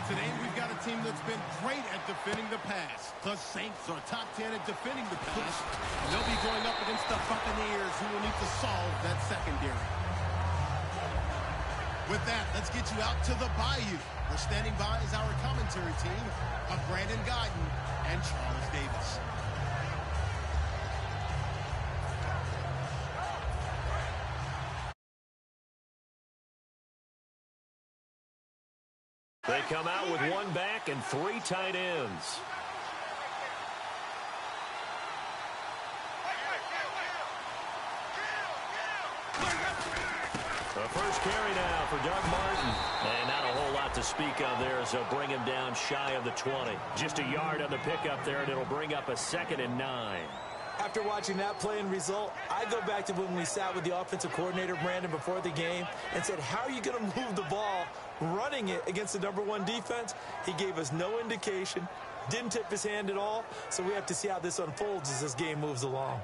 Today, we've got a team that's been great at defending the pass. The Saints are top 10 at defending the pass. And they'll be going up against the Buccaneers, who will need to solve that secondary. With that, let's get you out to the Bayou. We're standing by as our commentary team of Brandon Guyton and Charles Davis. They come out with one back and three tight ends. The first carry now for Doug Martin. And not a whole lot to speak of there, so bring him down shy of the 20. Just a yard on the pickup there, and it'll bring up a 2nd and 9. After watching that play and result, I go back to when we sat with the offensive coordinator, Brandon, before the game and said, how are you going to move the ball running it against the #1 defense? He gave us no indication, didn't tip his hand at all, so we have to see how this unfolds as this game moves along.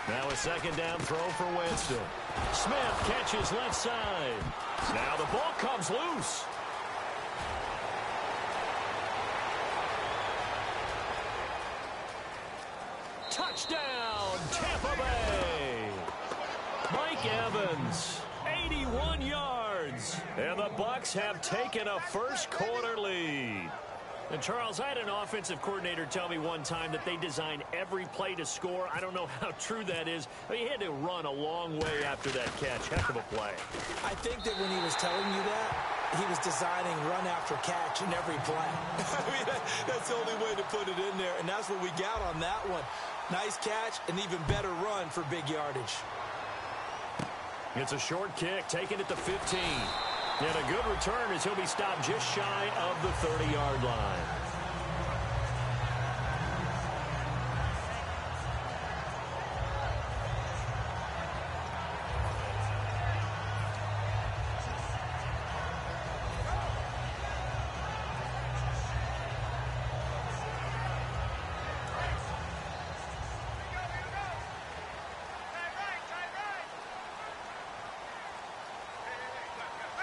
Now a second down throw for Winston. Smith catches left side. Now the ball comes loose. Touchdown, Tampa Bay. Mike Evans, 81 yards. And the Bucs have taken a first quarter lead. And, Charles, I had an offensive coordinator tell me one time that they design every play to score. I don't know how true that is. But he had to run a long way after that catch. Heck of a play. I think that when he was telling you that, he was designing run after catch in every play. I mean, that's the only way to put it in there. And that's what we got on that one. Nice catch, and even better run for big yardage. It's a short kick, taken at the 15. And a good return as he'll be stopped just shy of the 30-yard line.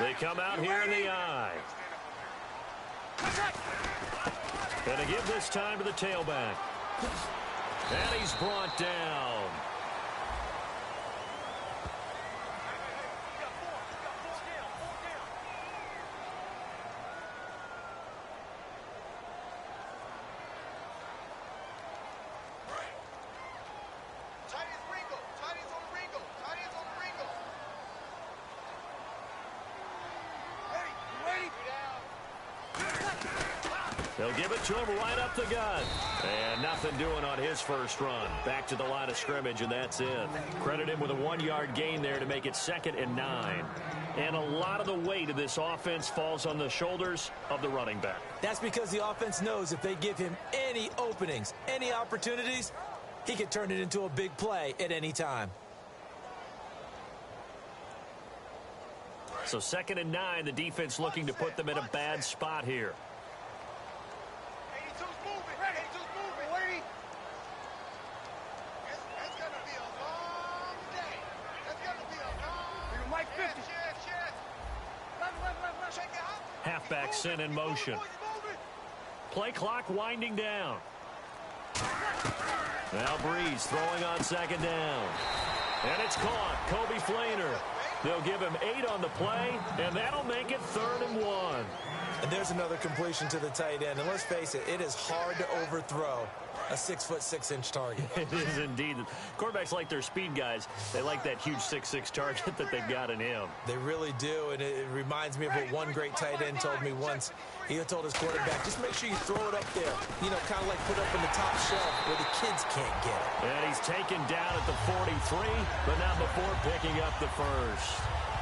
They come out here in the eye. Gonna give this time to the tailback. And he's brought down. They'll give it to him right up the gut. And nothing doing on his first run. Back to the line of scrimmage, and that's it. Credit him with a 1-yard gain there to make it 2nd and 9. And a lot of the weight of this offense falls on the shoulders of the running back. That's because the offense knows if they give him any openings, any opportunities, he can turn it into a big play at any time. So 2nd and 9, the defense looking to put them in a bad spot here. Halfback sent in motion. Play clock winding down. Now Breeze throwing on 2nd down. And it's caught. Kobe Flainer. They'll give him 8 on the play, and that'll make it 3rd and 1. And there's another completion to the tight end. And let's face it, it is hard to overthrow a 6'6" target. It is indeed. Quarterbacks like their speed guys. They like that huge 6'6" target that they've got in him. They really do, and it reminds me of what one great tight end told me once. He told his quarterback, just make sure you throw it up there. You know, kind of like put it up on the top shelf where the kids can't get it. And he's taken down at the 43, but not before picking up the first.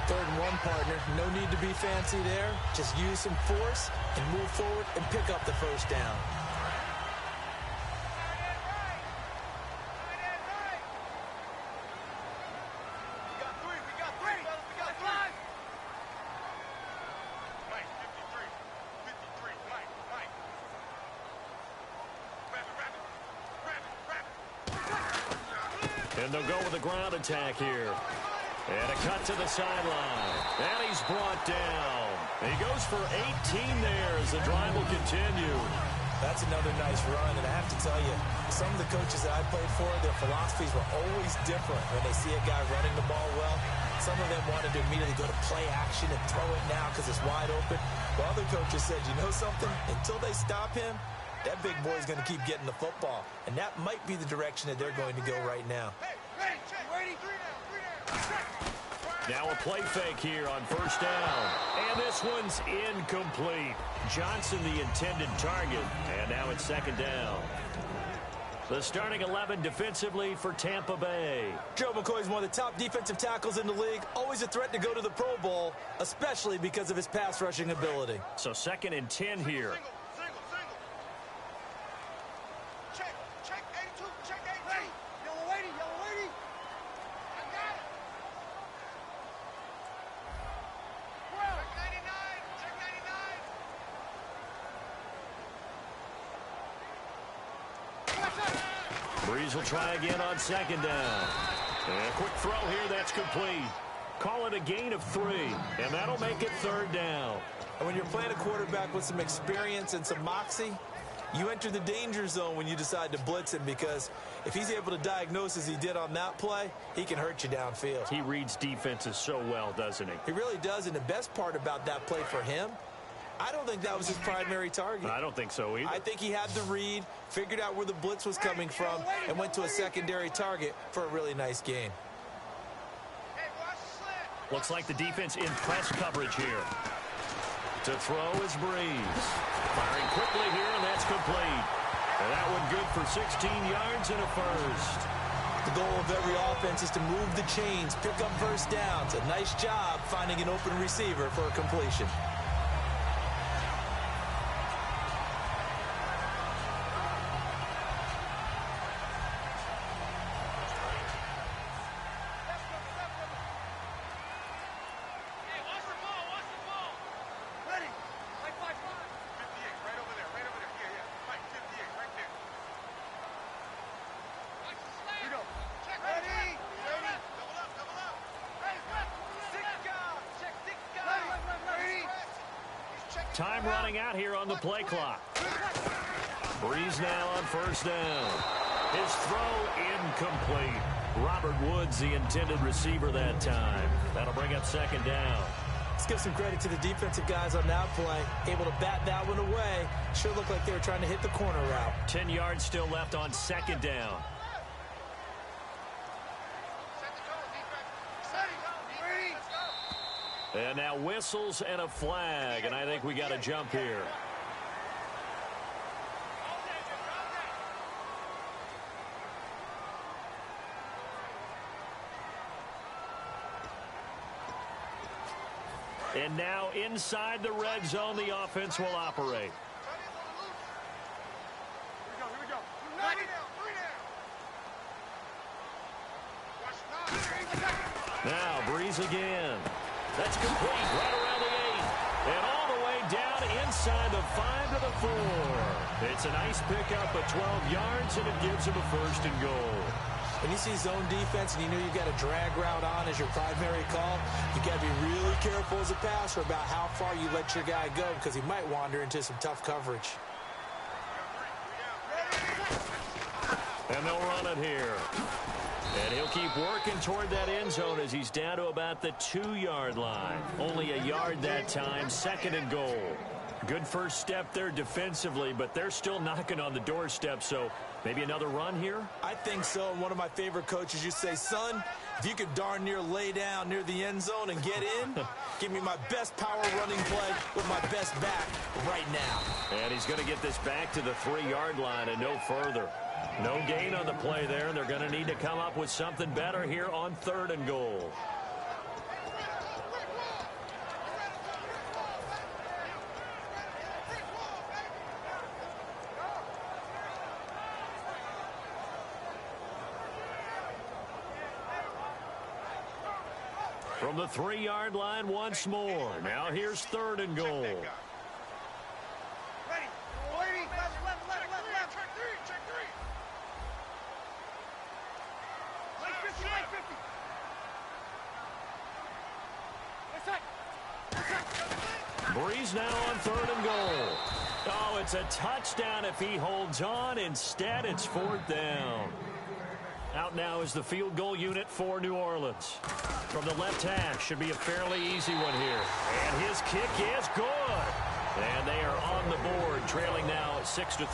3rd and 1, partner. No need to be fancy there. Just use some force and move forward and pick up the first down. And they'll go with a ground attack here. And a cut to the sideline. And he's brought down. He goes for 18 there as the drive will continue. That's another nice run, and I have to tell you, some of the coaches that I played for, their philosophies were always different when they see a guy running the ball well. Some of them wanted to immediately go to play action and throw it now because it's wide open. While other coaches said, you know something? Until they stop him, that big boy's going to keep getting the football. And that might be the direction that they're going to go right now. Now a play fake here on first down. And this one's incomplete. Johnson the intended target. And now it's second down. The starting 11 defensively for Tampa Bay. Joe McCoy is one of the top defensive tackles in the league. Always a threat to go to the Pro Bowl, especially because of his pass rushing ability. So 2nd and 10 here. Check 82, check 82. Yellow lady. I got it. Check 99. Breeze will try again on 2nd down. And a quick throw here, that's complete. Call it a gain of 3, and that'll make it 3rd down. And when you're playing a quarterback with some experience and some moxie, you enter the danger zone when you decide to blitz him, because if he's able to diagnose as he did on that play, he can hurt you downfield. He reads defenses so well, doesn't he? He really does, and the best part about that play for him, I don't think that was his primary target. I don't think so either. I think he had the read, figured out where the blitz was coming from, and went to a secondary target for a really nice game. Looks like the defense in press coverage here. To throw is Breeze. Firing quickly here, and that's complete. And that one good for 16 yards and a first. The goal of every offense is to move the chains, pick up first downs. A nice job finding an open receiver for a completion. Time running out here on the play clock. Breeze now on first down. His throw incomplete. Robert Woods, the intended receiver that time. That'll bring up 2nd down. Let's give some credit to the defensive guys on that play. Able to bat that one away. Sure looked like they were trying to hit the corner route. 10 yards still left on 2nd down. And now whistles and a flag, and I think we got a jump here. And now inside the red zone, the offense will operate. Here we go. Now Breeze again. That's complete right around the 8. And all the way down inside the 5 to the 4. It's a nice pickup of 12 yards, and it gives him a 1st and goal. When you see zone defense and you know you've got a drag route on as your primary call, you got to be really careful as a passer about how far you let your guy go, because he might wander into some tough coverage. And they'll run it here. And he'll keep working toward that end zone as he's down to about the 2-yard line. Only a yard that time, 2nd and goal. Good first step there defensively, but they're still knocking on the doorstep, so maybe another run here? I think so. And one of my favorite coaches used to say, son, if you could darn near lay down near the end zone and get in, give me my best power running play with my best back right now. And he's going to get this back to the 3-yard line and no further. No gain on the play there, and they're going to need to come up with something better here on 3rd and goal. From the 3-yard line once more. Now here's 3rd and goal. Breeze now on 3rd and goal. Oh, it's a touchdown if he holds on. Instead, it's 4th down. Out now is the field goal unit for New Orleans. From the left hash, should be a fairly easy one here. And his kick is good. And they are on the board, trailing now 6-3.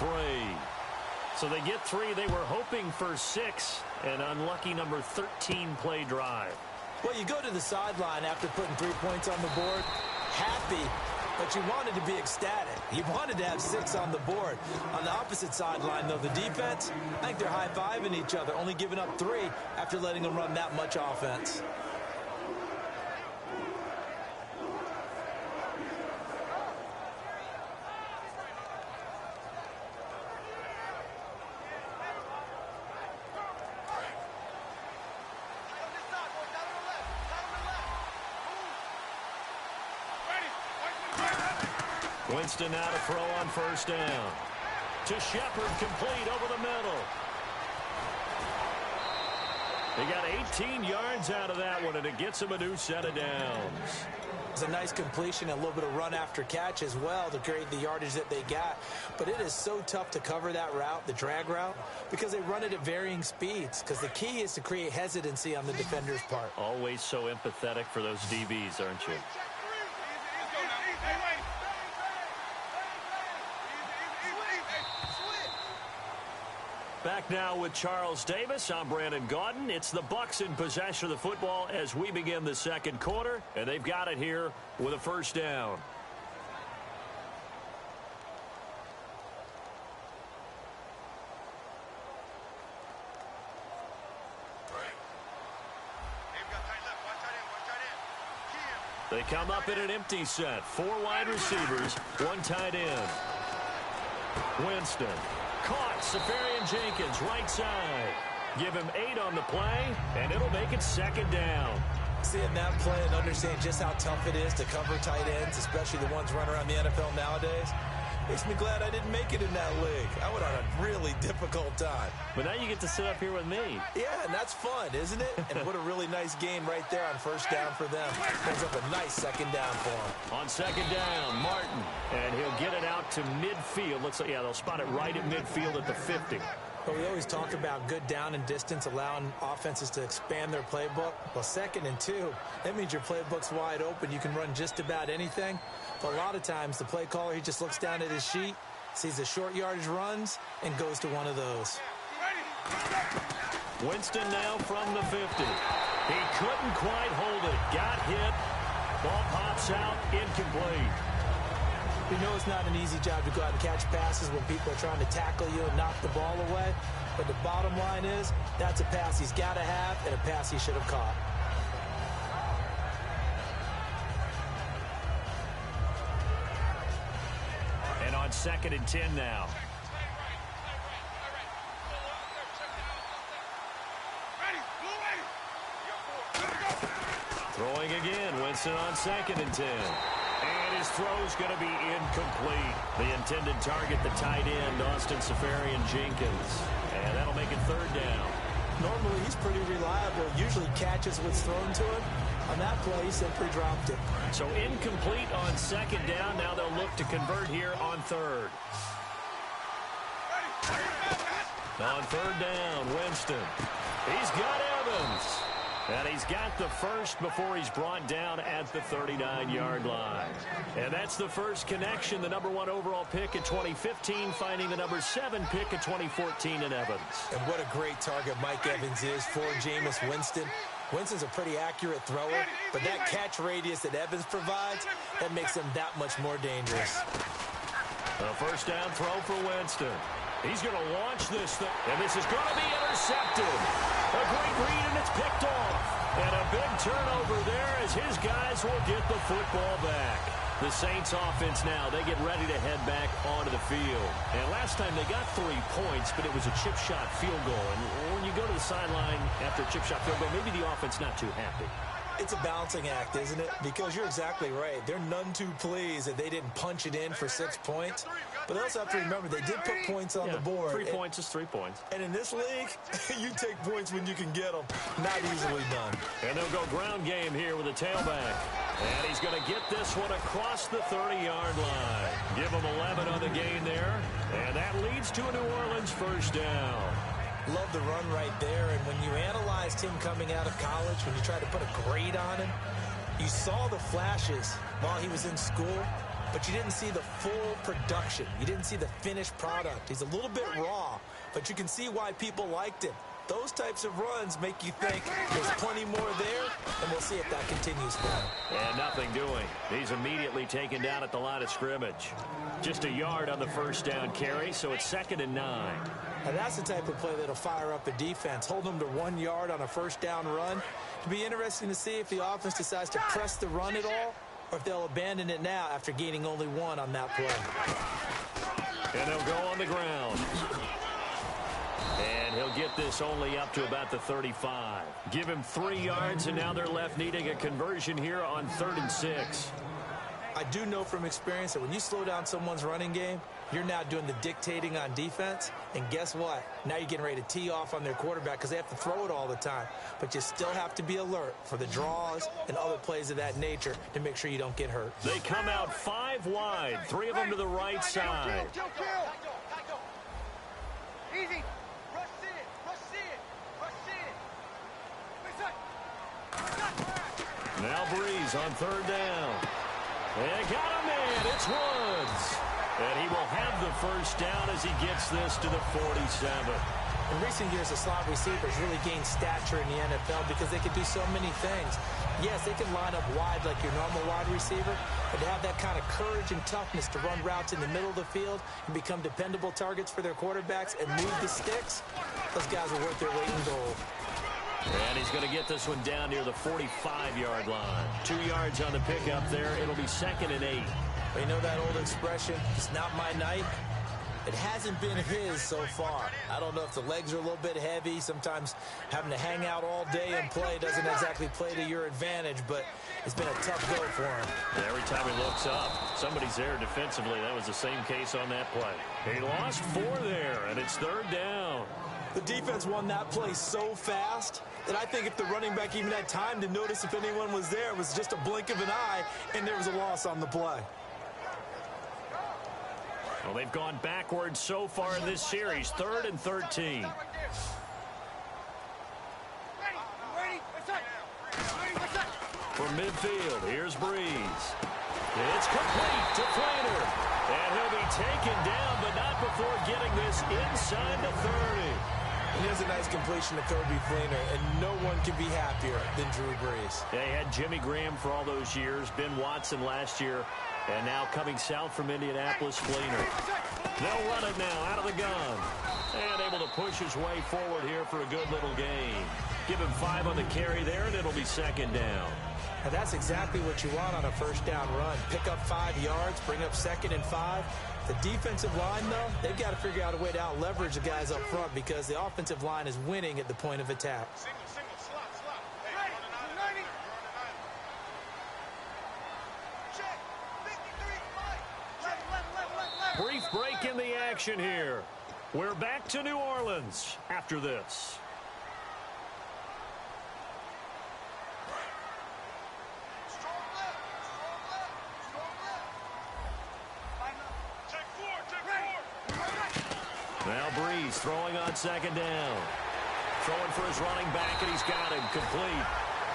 So they get 3. They were hoping for 6. An unlucky number 13 play drive. Well, you go to the sideline after putting 3 points on the board, happy, but you wanted to be ecstatic. You wanted to have 6 on the board. On the opposite sideline, though, the defense, I think they're high-fiving each other, only giving up 3 after letting them run that much offense. Winston now to throw on 1st down. To Shepard, complete over the middle. He got 18 yards out of that one, and it gets him a new set of downs. It's a nice completion, a little bit of run after catch as well to create the yardage that they got. But it is so tough to cover that route, the drag route, because they run it at varying speeds. Because the key is to create hesitancy on the defender's part. Always so empathetic for those DBs, aren't you? Back now with Charles Davis. I'm Brandon Gaudin. It's the Bucs in possession of the football as we begin the 2nd quarter, and they've got it here with a 1st down. They come up in an empty set. 4 wide receivers, 1 tight end. Winston. Caught. Safarian Jenkins, right side. Give him 8 on the play, and it'll make it 2nd down. Seeing that play and understanding just how tough it is to cover tight ends, especially the ones running around the NFL nowadays, makes me glad I didn't make it in that league. I would have a really difficult time. But now you get to sit up here with me. Yeah, and that's fun, isn't it? And what a really nice game right there on 1st down for them. Brings up a nice 2nd down for them. On 2nd down, Martin. And he'll get it out to midfield. Looks like, yeah, they'll spot it right at midfield at the 50. Well, we always talk about good down and distance, allowing offenses to expand their playbook. Well, 2nd and 2, that means your playbook's wide open. You can run just about anything. But a lot of times, the play caller, he just looks down at his sheet, sees the short yardage runs, and goes to one of those. Winston now from the 50. He couldn't quite hold it. Got hit. Ball pops out. Incomplete. You know it's not an easy job to go out and catch passes when people are trying to tackle you and knock the ball away. But the bottom line is, that's a pass he's got to have and a pass he should have caught. And on 2nd and 10 now. Throwing again. Winston on 2nd and 10. And his throw's going to be incomplete. The intended target, the tight end, Austin Safarian Jenkins. And that'll make it 3rd down. Normally, he's pretty reliable. Usually catches what's thrown to him. On that play, he simply dropped it. So incomplete on 2nd down. Now they'll look to convert here on 3rd. On 3rd down, Winston. He's got Evans. And he's got the first before he's brought down at the 39-yard line. And that's the first connection. The number 1 overall pick in 2015, finding the number 7 pick in 2014 in Evans. And what a great target Mike Evans is for Jameis Winston. Winston's a pretty accurate thrower, but that catch radius that Evans provides, that makes him that much more dangerous. A 1st down throw for Winston. He's going to launch this thing, and this is going to be intercepted. A great read, and it's picked off. And a big turnover there as his guys will get the football back. The Saints offense now, they get ready to head back onto the field. And last time they got 3 points, but it was a chip shot field goal. And when you go to the sideline after a chip shot field goal, maybe the offense not too happy. It's a balancing act, isn't it? Because you're exactly right. They're none too pleased that they didn't punch it in for 6 points. But they also have to remember they did put points on the board. 3 points is 3 points. And in this league, you take points when you can get them. Not easily done. And they'll go ground game here with a tailback. And he's going to get this one across the 30-yard line. Give him 11 on the gain there. And that leads to a New Orleans first down. Love the run right there. And when you analyzed him coming out of college, when you tried to put a grade on him, you saw the flashes while he was in school, but you didn't see the full production. You didn't see the finished product. He's a little bit raw, but you can see why people liked him. Those types of runs make you think there's plenty more there, and we'll see if that continues for him. And nothing doing. He's immediately taken down at the line of scrimmage. Just a yard on the first down carry, so it's 2nd and 9. And that's the type of play that'll fire up the defense. Hold them to 1 yard on a first down run. It'll be interesting to see if the offense decides to press the run at all, or if they'll abandon it now after gaining only 1 on that play. And they'll go on the ground. And he'll get this only up to about the 35. Give him 3 yards, and now they're left needing a conversion here on 3rd and 6. I do know from experience that when you slow down someone's running game, you're now doing the dictating on defense. And guess what? Now you're getting ready to tee off on their quarterback because they have to throw it all the time. But you still have to be alert for the draws and other plays of that nature to make sure you don't get hurt. They come out 5 wide, 3 of them to the right side. Easy. Rush it. Rush it. Rush it. Now Breeze on 3rd down. And got a man. It's Woods. And he will have the first down as he gets this to the 47. In recent years, the slot receivers really gained stature in the NFL because they could do so many things. Yes, they can line up wide like your normal wide receiver, but to have that kind of courage and toughness to run routes in the middle of the field and become dependable targets for their quarterbacks and move the sticks, those guys are worth their weight in gold. And he's going to get this one down near the 45-yard line. 2 yards on the pickup there. It'll be 2nd and 8. But you know that old expression, it's not my night? It hasn't been his so far. I don't know if the legs are a little bit heavy. Sometimes having to hang out all day and play doesn't exactly play to your advantage, but it's been a tough go for him. Every time he looks up, somebody's there defensively. That was the same case on that play. He lost 4 there, and it's 3rd down. The defense won that play so fast that I think if the running back even had time to notice if anyone was there, it was just a blink of an eye, and there was a loss on the play. Well, they've gone backwards so far in this series. 3rd and 13. From midfield, here's Breeze. It's complete to Flainer. And he'll be taken down, but not before getting this inside the 30. And here's a nice completion to Kirby Flainer, and no one can be happier than Drew Brees. They had Jimmy Graham for all those years, Ben Watson last year, and now coming south from Indianapolis, Flainer. They'll run it now out of the gun. And able to push his way forward here for a good little gain. Give him 5 on the carry there, and it'll be 2nd down. And that's exactly what you want on a first down run. Pick up 5 yards, bring up 2nd and 5. The defensive line, though, they've got to figure out a way to out-leverage the guys up front because the offensive line is winning at the point of attack. Brief break in the action here. We're back to New Orleans after this. Now Breeze throwing on 2nd down. Throwing for his running back, and he's got him complete.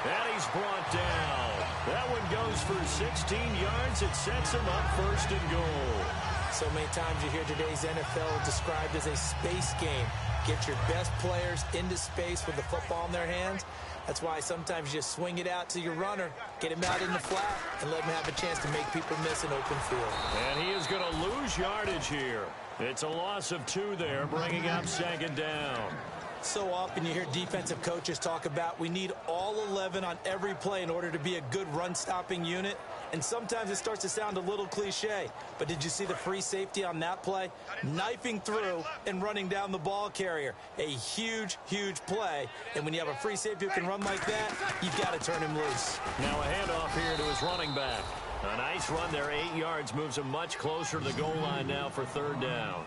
And he's brought down. That one goes for 16 yards. It sets him up 1st and goal. So many times you hear today's NFL described as a space game. Get your best players into space with the football in their hands. That's why sometimes you just swing it out to your runner, get him out in the flat, and let him have a chance to make people miss an open field. And he is going to lose yardage here. It's a loss of 2 there, bringing up 2nd down. So often you hear defensive coaches talk about we need all 11 on every play in order to be a good run-stopping unit. And sometimes it starts to sound a little cliche. But did you see the free safety on that play? Knifing through and running down the ball carrier. A huge, huge play. And when you have a free safety who can run like that, you've got to turn him loose. Now a handoff here to his running back. A nice run there, 8 yards, moves him much closer to the goal line now for third down.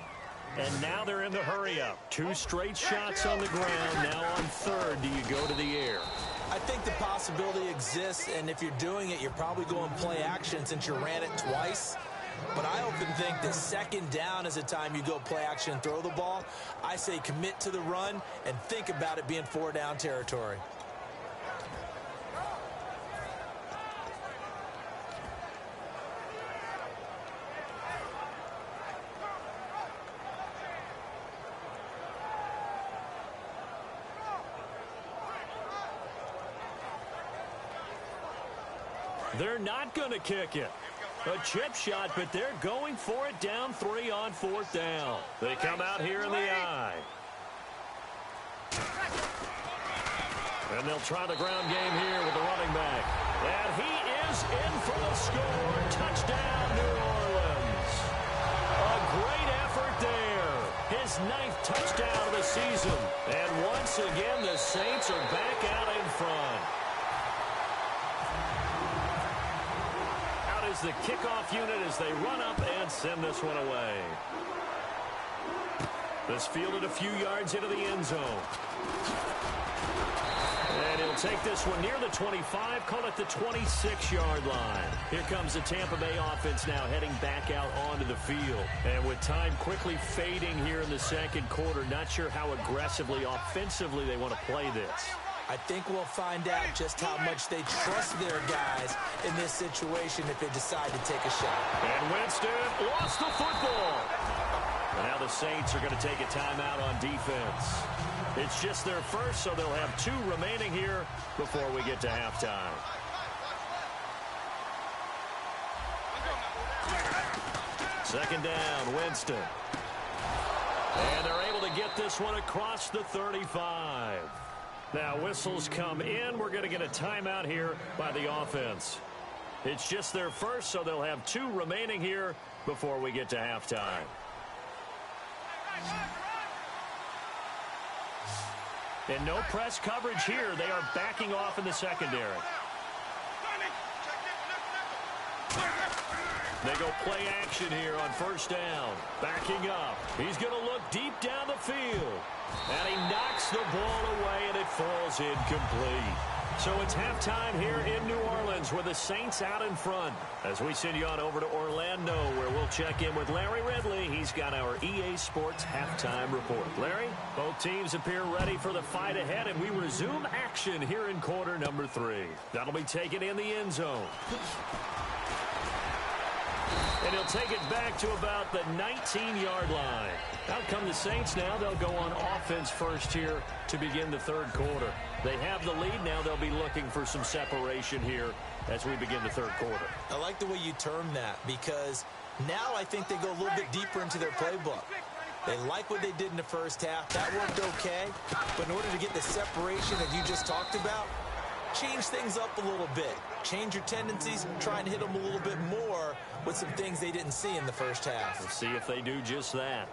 And now they're in the hurry-up. 2 straight shots on the ground. Now on third, do you go to the air? I think the possibility exists, and if you're doing it, you're probably going play action since you ran it twice. But I often think that second down is a time you go play action and throw the ball. I say commit to the run and think about it being 4-down territory. They're not going to kick it. A chip shot, but they're going for it down 3 on 4th down. They come out here in the I. And they'll try the ground game here with the running back. And he is in for the score. Touchdown, New Orleans. A great effort there. His 9th touchdown of the season. And once again, the Saints are back out in front. The kickoff unit as they run up and send this one away. This fielded a few yards into the end zone. And he'll take this one near the 25, call it the 26-yard line. Here comes the Tampa Bay offense now heading back out onto the field. And with time quickly fading here in the second quarter, not sure how aggressively, offensively they want to play this. I think we'll find out just how much they trust their guys in this situation if they decide to take a shot. And Winston lost the football. And now the Saints are going to take a timeout on defense. It's just their first, so they'll have 2 remaining here before we get to halftime. Second down, Winston. And they're able to get this one across the 35. Now whistles come in. We're going to get a timeout here by the offense. It's just their first, so they'll have 2 remaining here before we get to halftime. And no press coverage here. They are backing off in the secondary. They go play action here on first down. Backing up. He's going to look deep down the field. And he knocks the ball away, and it falls incomplete. So it's halftime here in New Orleans with the Saints out in front. As we send you on over to Orlando, where we'll check in with Larry Ridley. He's got our EA Sports halftime report. Larry, both teams appear ready for the fight ahead, and we resume action here in quarter number 3. That'll be taken in the end zone. And he'll take it back to about the 19-yard line. Out come the Saints now. They'll go on offense first here to begin the third quarter. They have the lead now. They'll be looking for some separation here as we begin the third quarter. I like the way you term that because now I think they go a little bit deeper into their playbook. They like what they did in the first half. That worked okay. But in order to get the separation that you just talked about, change things up a little bit. Change your tendencies, try and hit them a little bit more with some things they didn't see in the first half. We'll see if they do just that.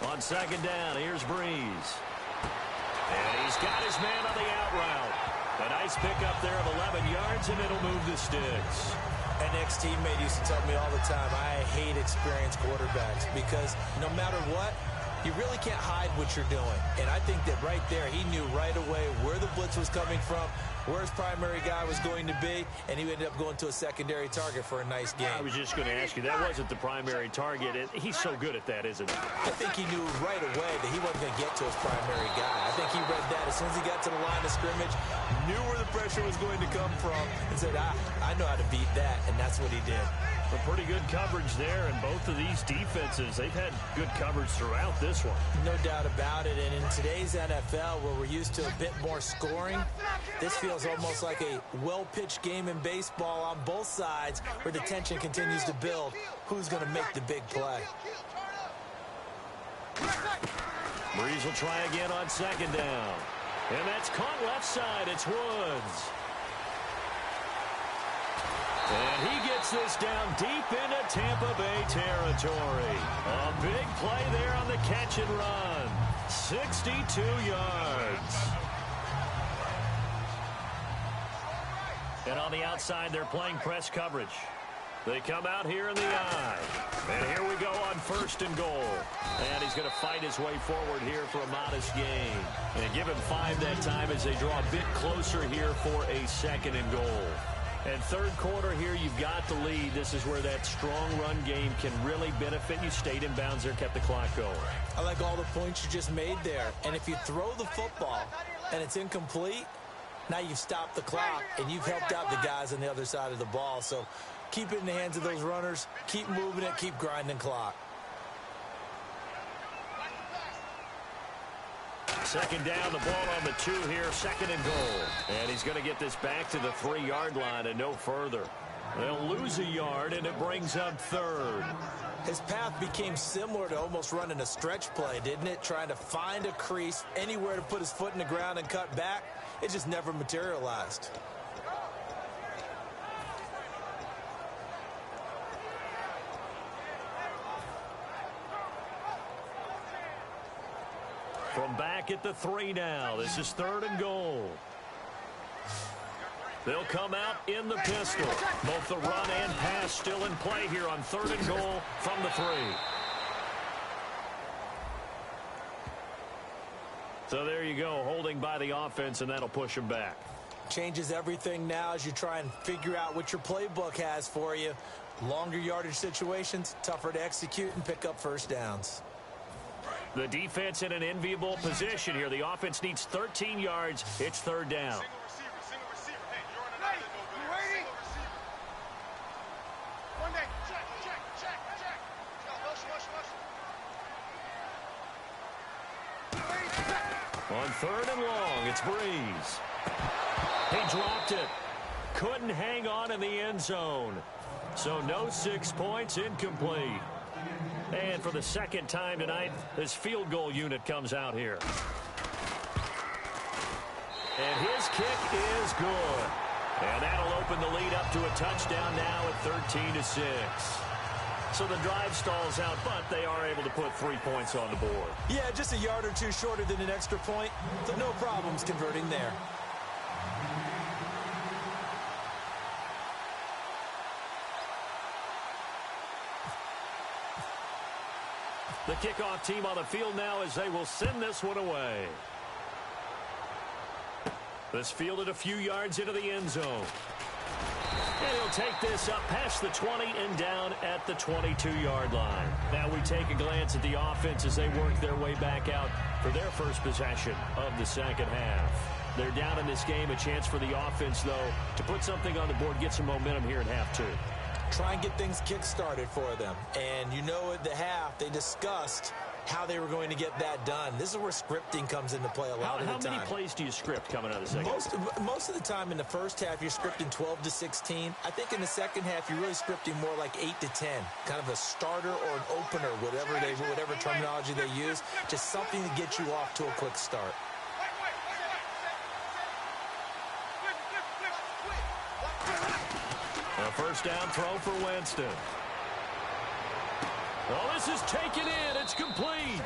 On second down, here's Breeze. And he's got his man on the out route. A nice pickup there of 11 yards, and it'll move the sticks. An ex-teammate used to tell me all the time, I hate experienced quarterbacks because no matter what, you really can't hide what you're doing. And I think that right there, he knew right away where the blitz was coming from, where his primary guy was going to be, and he ended up going to a secondary target for a nice game. I was just going to ask you, that wasn't the primary target. He's so good at that, isn't he? I think he knew right away that he wasn't going to get to his primary guy. I think he read that as soon as he got to the line of scrimmage, knew where the pressure was going to come from, and said, I know how to beat that, and that's what he did. A pretty good coverage there, and both of these defenses, they've had good coverage throughout this one. No doubt about it, and in today's NFL, where we're used to a bit more scoring, this feels almost like a well-pitched game in baseball on both sides where the tension continues to build. Who's going to make the big play? Breeze will try again on second down. And that's caught left side. It's Woods. And he gets this down deep into Tampa Bay territory. A big play there on the catch and run. 62 yards. And on the outside, they're playing press coverage. They come out here in the eye. And here we go on first and goal. And he's going to fight his way forward here for a modest gain. And give him 5 that time as they draw a bit closer here for a second and goal. And third quarter here, you've got the lead. This is where that strong run game can really benefit you. Stayed in bounds there, kept the clock going. I like all the points you just made there. And if you throw the football and it's incomplete, now you've stopped the clock and you've helped out the guys on the other side of the ball. So keep it in the hands of those runners. Keep moving it. Keep grinding clock. Second down, the ball on the 2 here, second and goal. And he's going to get this back to the 3-yard line and no further. They'll lose a yard, and it brings up third. His path became similar to almost running a stretch play, didn't it? Trying to find a crease, anywhere to put his foot in the ground and cut back. It just never materialized. From back at the 3 now. This is third and goal. They'll come out in the pistol. Both the run and pass still in play here on third and goal from the 3. So there you go, holding by the offense, and that'll push him back. Changes everything now as you try and figure out what your playbook has for you. Longer yardage situations, tougher to execute and pick up first downs. The defense in an enviable position here. The offense needs 13 yards. It's third down. Single receiver. Hey, you're on an island over there. Single receiver. One day. Check. Motion. On third and long, it's Breeze. He dropped it. Couldn't hang on in the end zone. So no 6 points, incomplete. And for the second time tonight, this field goal unit comes out here. And his kick is good. And that'll open the lead up to a touchdown now at 13-6. So the drive stalls out, but they are able to put 3 points on the board. Yeah, just a yard or two shorter than an extra point. So no problems converting there. The kickoff team on the field now as they will send this one away. This fielded a few yards into the end zone. And he'll take this up past the 20 and down at the 22-yard line. Now we take a glance at the offense as they work their way back out for their first possession of the second half. They're down in this game. A chance for the offense, though, to put something on the board, get some momentum here in half 2. Try and get things kick-started for them. And you know at the half, they discussed how they were going to get that done. This is where scripting comes into play a lot of the time. How many plays do you script coming out of the second? Most of the time in the first half, you're scripting 12 to 16. I think in the second half, you're really scripting more like 8 to 10. Kind of a starter or an opener, whatever terminology they use. Just something to get you off to a quick start. A first down throw for Winston. Oh, this is taken in. It's complete.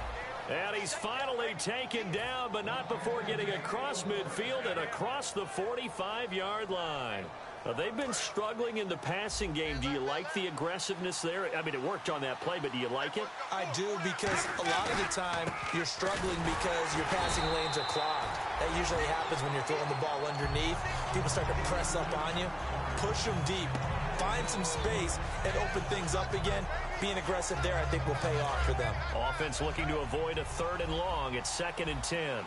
And he's finally taken down, but not before getting across midfield and across the 45-yard line. They've been struggling in the passing game. Do you like the aggressiveness there? I mean, it worked on that play, but do you like it? I do, because a lot of the time you're struggling because your passing lanes are clogged. That usually happens when you're throwing the ball underneath. People start to press up on you. Push them deep. Find some space and open things up again. Being aggressive there, I think, will pay off for them. Offense looking to avoid a third and long. It's 2nd and 10.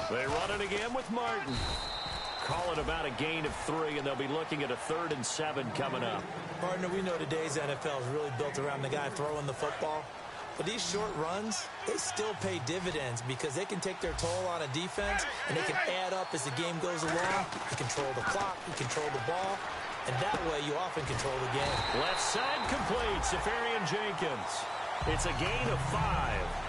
They run it again with Martin. Call it about a gain of 3, and they'll be looking at a 3rd and 7 coming up. Partner, we know today's NFL is really built around the guy throwing the football. But these short runs, they still pay dividends because they can take their toll on a defense, and they can add up as the game goes along. You control the clock, you control the ball, and that way you often control the game. Left side complete, Safarian Jenkins. It's a gain of 5,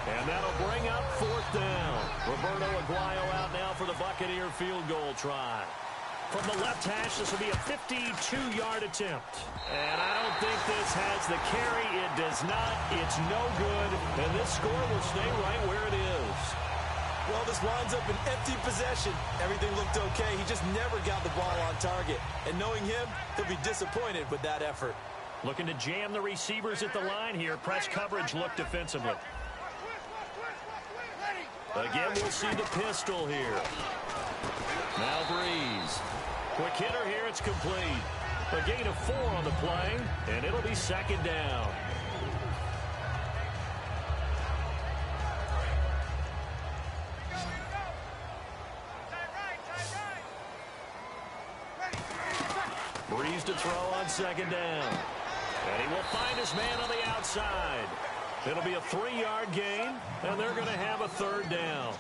and that'll bring up 4th down. Roberto Aguayo out now for the Buccaneer field goal try. From the left hash, this will be a 52-yard attempt. And I don't think this has the carry. It does not. It's no good. And this score will stay right where it is. Well, this winds up an empty possession. Everything looked okay. He just never got the ball on target. And knowing him, he'll be disappointed with that effort. Looking to jam the receivers at the line here. Press coverage look defensively. Again, we'll see the pistol here. Now Breeze. Quick hitter here, it's complete. A gain of 4 on the play, and it'll be 2nd down. Breeze to throw on 2nd down. And he will find his man on the outside. It'll be a 3-yard gain, and they're going to have a 3rd down.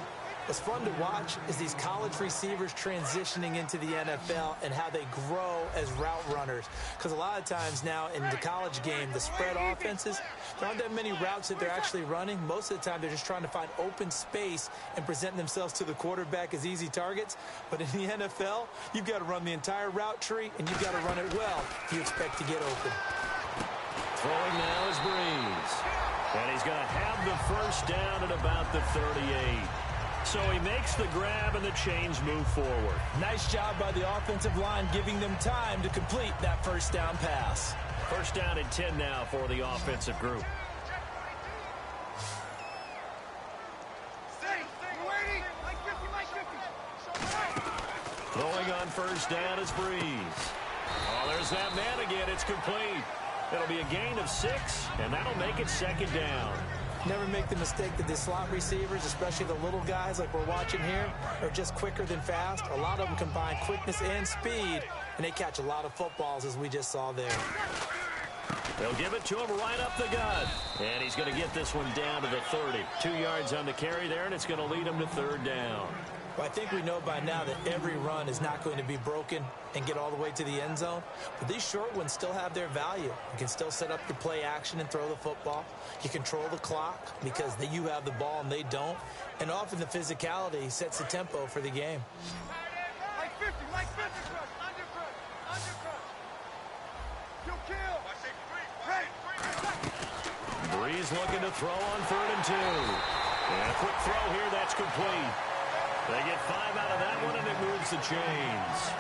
What's fun to watch is these college receivers transitioning into the NFL and how they grow as route runners. Because a lot of times now in the college game, the spread offenses, there aren't that many routes that they're actually running. Most of the time, they're just trying to find open space and present themselves to the quarterback as easy targets. But in the NFL, you've got to run the entire route tree, and you've got to run it well if you expect to get open. Throwing now is Breeze. And he's going to have the 1st down at about the 38. So he makes the grab and the chains move forward. Nice job by the offensive line giving them time to complete that 1st down pass. 1st down and 10 now for the offensive group. Throwing on 1st down is Breeze. Oh, there's that man again. It's complete. It'll be a gain of 6, and that'll make it 2nd down. Never make the mistake that the slot receivers, especially the little guys like we're watching here, are just quicker than fast. A lot of them combine quickness and speed, and they catch a lot of footballs, as we just saw there. They'll give it to him right up the gut. And he's going to get this one down to the 30. 2 yards on the carry there, and it's going to lead him to 3rd down. Well, I think we know by now that every run is not going to be broken and get all the way to the end zone. But these short ones still have their value. You can still set up your play action and throw the football. You control the clock because you have the ball and they don't. And often the physicality sets the tempo for the game. Like 50, under crush. You kill. Breeze looking to throw on 3rd and 2. And a quick throw here, that's complete. They get 5 out of that one, and it moves the chains.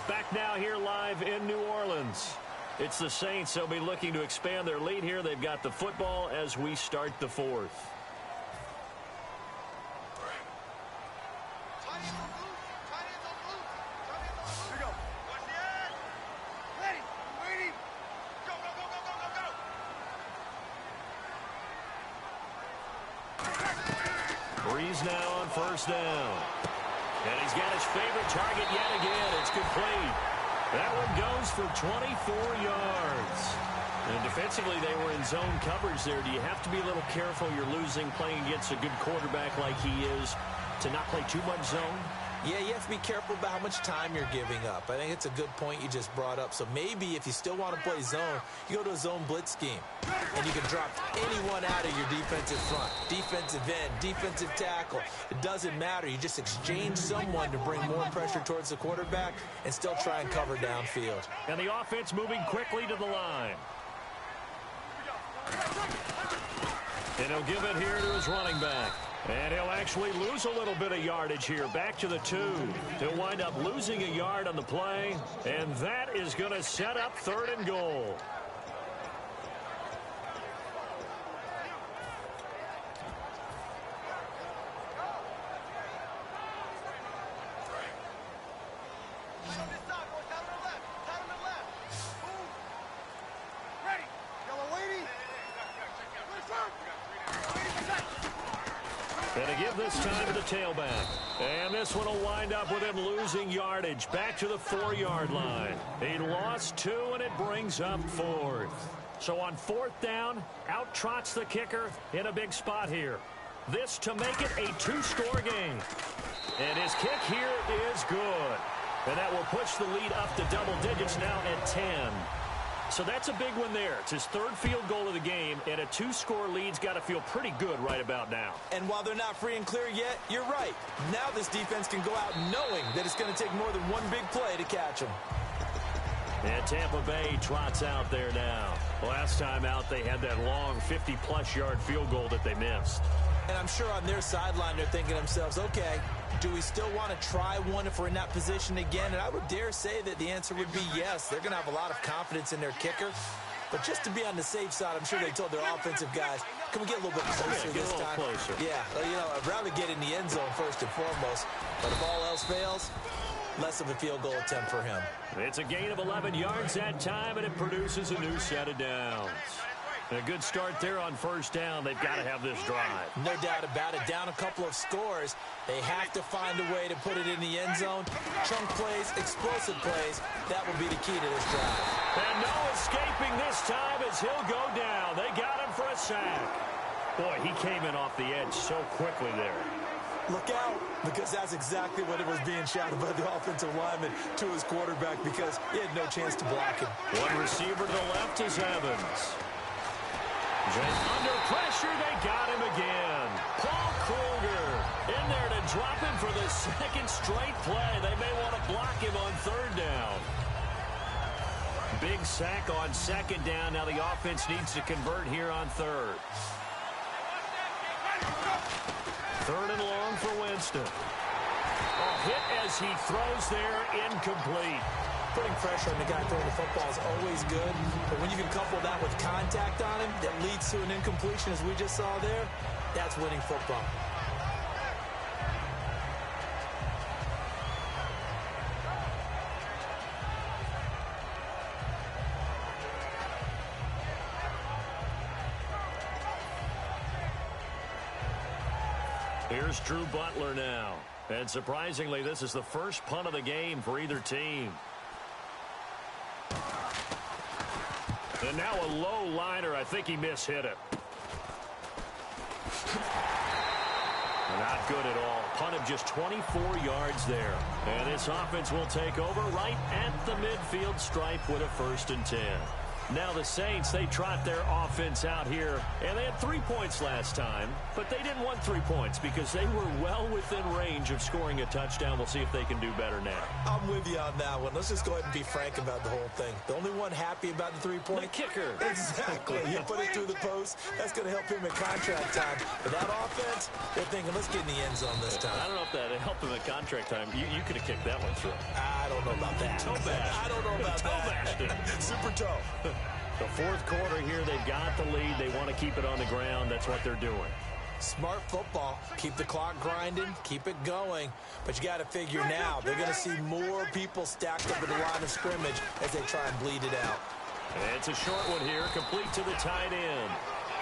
Back now here live in New Orleans. It's the Saints. They'll be looking to expand their lead here. They've got the football as we start the 4th. Breeze now on 1st down. And he's got his favorite target yet again. It's complete. That one goes for 24 yards. And defensively, they were in zone coverage there. Do you have to be a little careful? You're losing playing against a good quarterback like he is to not play too much zone? Yeah, you have to be careful about how much time you're giving up. I think it's a good point you just brought up. So maybe if you still want to play zone, you go to a zone blitz scheme. And you can drop anyone out of your defensive front. Defensive end, defensive tackle. It doesn't matter. You just exchange someone to bring more pressure towards the quarterback and still try and cover downfield. And the offense moving quickly to the line. And he'll give it here to his running back. And he'll actually lose a little bit of yardage here. Back to the 2. He'll wind up losing a yard on the play. And that is going to set up 3rd and goal. give this time to the tailback. And this one will wind up with him losing yardage back to the 4-yard line. He lost 2, and it brings up 4th. So on 4th down, out trots the kicker in a big spot here. This to make it a 2-score game. And his kick here is good. And that will push the lead up to double digits now at 10. So that's a big one there. It's his 3rd field goal of the game, and a 2-score lead's got to feel pretty good right about now. And while they're not free and clear yet, you're right. Now this defense can go out knowing that it's going to take more than one big play to catch them. And Tampa Bay trots out there now. Last time out, they had that long 50-plus yard field goal that they missed. And I'm sure on their sideline they're thinking to themselves, okay, do we still want to try one if we're in that position again? And I would dare say that the answer would be yes. They're going to have a lot of confidence in their kicker. But just to be on the safe side, I'm sure they told their offensive guys, can we get a little bit closer this time? Closer. Yeah, you know, I'd rather get in the end zone first and foremost. But if all else fails, less of a field goal attempt for him. It's a gain of 11 yards that time, and it produces a new set of downs. And a good start there on 1st down. They've got to have this drive. No doubt about it. Down a couple of scores. They have to find a way to put it in the end zone. Chunk plays, explosive plays. That will be the key to this drive. And no escaping this time as he'll go down. They got him for a sack. Boy, he came in off the edge so quickly there. Look out, because that's exactly what it was being shouted by the offensive lineman to his quarterback, because he had no chance to block him. One receiver to the left is Evans. Under pressure, they got him again. Paul Kruger in there to drop him for the 2nd straight play. They may want to block him on 3rd down. Big sack on 2nd down. Now the offense needs to convert here on 3rd. 3rd and long for Winston. A hit as he throws there, incomplete. Putting pressure on the guy throwing the football is always good, but when you can couple that with contact on him that leads to an incompletion, as we just saw there, that's winning football. Here's Drew Butler now. And surprisingly, this is the first punt of the game for either team. And now a low liner. I think he mishit it. Not good at all. Punt of just 24 yards there. And this offense will take over right at the midfield stripe with a 1st and 10. Now the Saints, they trot their offense out here, and they had 3 points last time, but they didn't want 3 points because they were well within range of scoring a touchdown. We'll see if they can do better now. I'm with you on that one. Let's just go ahead and be frank about the whole thing. The only one happy about the 3-point? The kicker. Exactly. You put it through the post. That's going to help him in contract time. But that offense, they're thinking, let's get in the end zone this time. I don't know if that helped him at contract time. You could have kicked that one through. I don't know about that. Toe bash. I don't know about that. Super toe. The 4th quarter here, they've got the lead. They want to keep it on the ground. That's what they're doing. Smart football. Keep the clock grinding. Keep it going. But you got to figure now, they're going to see more people stacked up at the line of scrimmage as they try and bleed it out. And it's a short one here, complete to the tight end.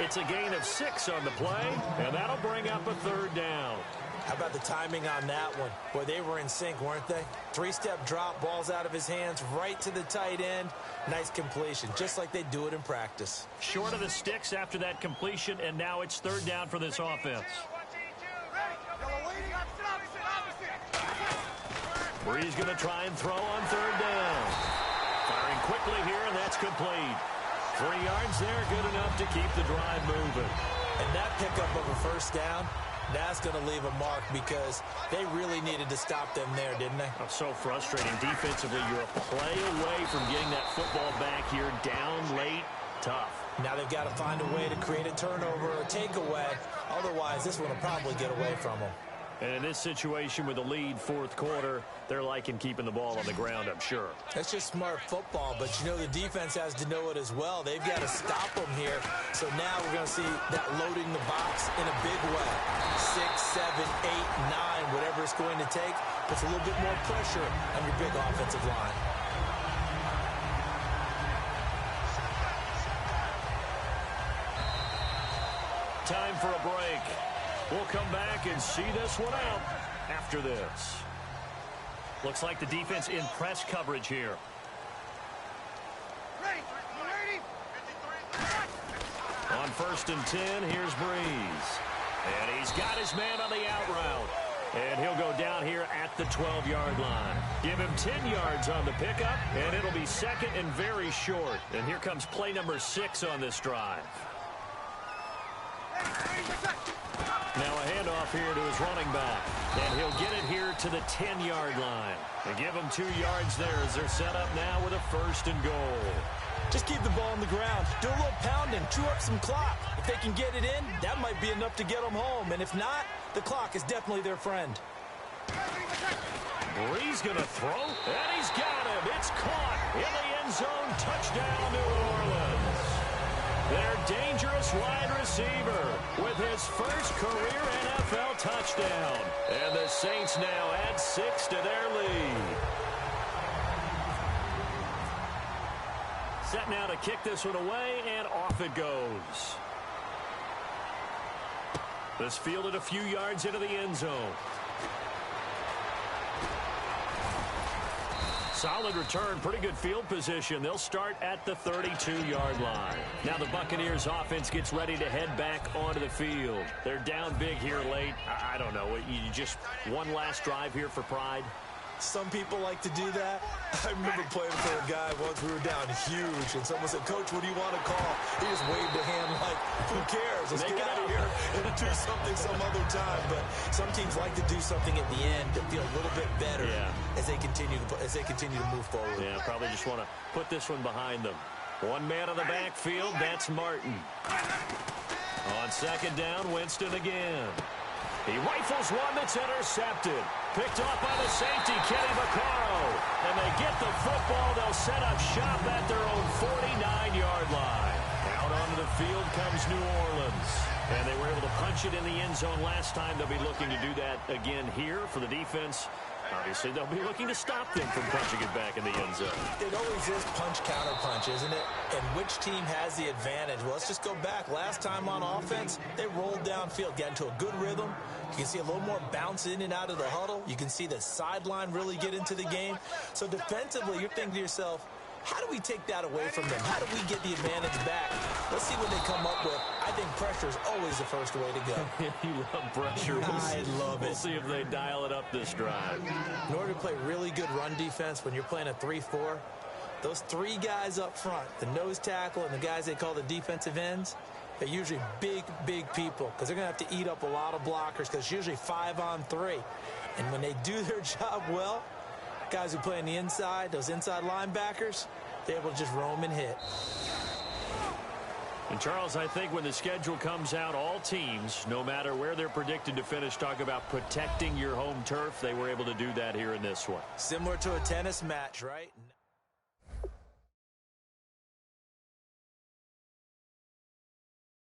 It's a gain of 6 on the play, and that'll bring up a 3rd down. How about the timing on that one? Boy, they were in sync, weren't they? 3-step drop, balls out of his hands, right to the tight end. Nice completion, just like they do it in practice. Short of the sticks after that completion, and now it's 3rd down for this offense. Bree's going to try and throw on 3rd down. Firing quickly here, and that's complete. 3 yards there, good enough to keep the drive moving. And that pickup of a 1st down, that's going to leave a mark because they really needed to stop them there, didn't they? Oh, so frustrating. Defensively, you're a play away from getting that football back here. Down late, tough. Now they've got to find a way to create a turnover or takeaway. Otherwise, this one will probably get away from them. And in this situation with the lead 4th quarter, they're liking keeping the ball on the ground, I'm sure. That's just smart football, but you know the defense has to know it as well. They've got to stop them here. So now we're going to see that loading the box in a big way. 6, 7, 8, 9, whatever it's going to take, puts a little bit more pressure on your big offensive line. Time for a break. We'll come back and see this one out after this. Looks like the defense in press coverage here. On 1st and 10, here's Breeze. And he's got his man on the out route. And he'll go down here at the 12-yard line. Give him 10 yards on the pickup, and it'll be 2nd and very short. And here comes play number 6 on this drive. Now a handoff here to his running back. And he'll get it here to the 10-yard line. And give him 2 yards there as they're set up now with a 1st and goal. Just keep the ball on the ground. Do a little pounding. Chew up some clock. If they can get it in, that might be enough to get them home. And if not, the clock is definitely their friend. Breeze going to throw, and he's got him. It's caught in the end zone. Touchdown, New Orleans. Their dangerous wide receiver with his first career NFL touchdown. And the Saints now add 6 to their lead. Set now to kick this one away, and off it goes. This fielded a few yards into the end zone. Solid return, pretty good field position. They'll start at the 32-yard line. Now the Buccaneers offense gets ready to head back onto the field. They're down big here late. I don't know. You just one last drive here for pride. Some people like to do that. I remember playing for a guy once. We were down huge, and someone said, "Coach, what do you want to call?" He just waved a hand like, "Who cares? Let's get out of here and do something some other time." But some teams like to do something at the end to feel a little bit better as they continue to move forward. Yeah, probably just want to put this one behind them. One man on the backfield. That's Martin. On 2nd down, Winston again. He rifles one that's intercepted. Picked off by the safety, Kenny Vaccaro. And they get the football. They'll set up shop at their own 49-yard line. Out onto the field comes New Orleans. And they were able to punch it in the end zone last time. They'll be looking to do that again here for the defense. Obviously, they'll be looking to stop them from punching it back in the end zone. It always is punch-counter-punch, isn't it? And which team has the advantage? Well, let's just go back. Last time on offense, they rolled downfield, got into a good rhythm. You can see a little more bounce in and out of the huddle. You can see the sideline really get into the game. So defensively, you're thinking to yourself, how do we take that away from them? How do we get the advantage back? Let's see what they come up with. I think pressure is always the first way to go. You love pressure. I love it. We'll see if they dial it up this drive. In order to play really good run defense when you're playing a 3-4, those 3 guys up front, the nose tackle and the guys they call the defensive ends, they're usually big, big people because they're going to have to eat up a lot of blockers because it's usually 5 on 3. And when they do their job well, guys who play on the inside, those inside linebackers, they're able to just roam and hit. And Charles, I think when the schedule comes out, all teams, no matter where they're predicted to finish, talk about protecting your home turf. They were able to do that here in this one. Similar to a tennis match, right?